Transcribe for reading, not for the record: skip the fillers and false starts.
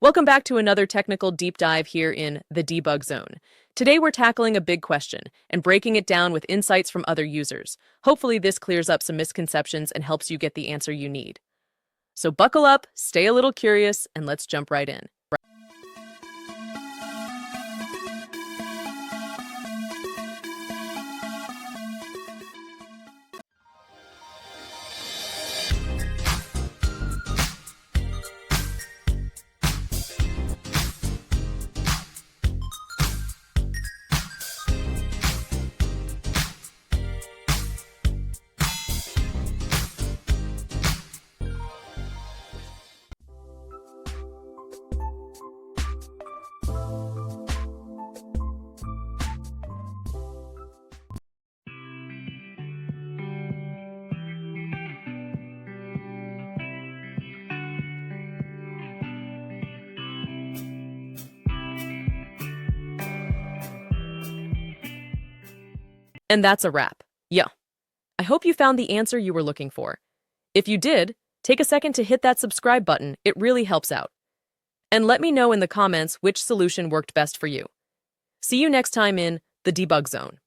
Welcome back to another technical deep dive here in the debug zone. Today we're tackling a big question and breaking it down with insights from other users. Hopefully this clears up some misconceptions and helps you get the answer you need. So buckle up, stay a little curious, and let's jump right in. And that's a wrap. Yeah. I hope you found the answer you were looking for. If you did, take a second to hit that subscribe button. It really helps out. And let me know in the comments which solution worked best for you. See you next time in the debug zone.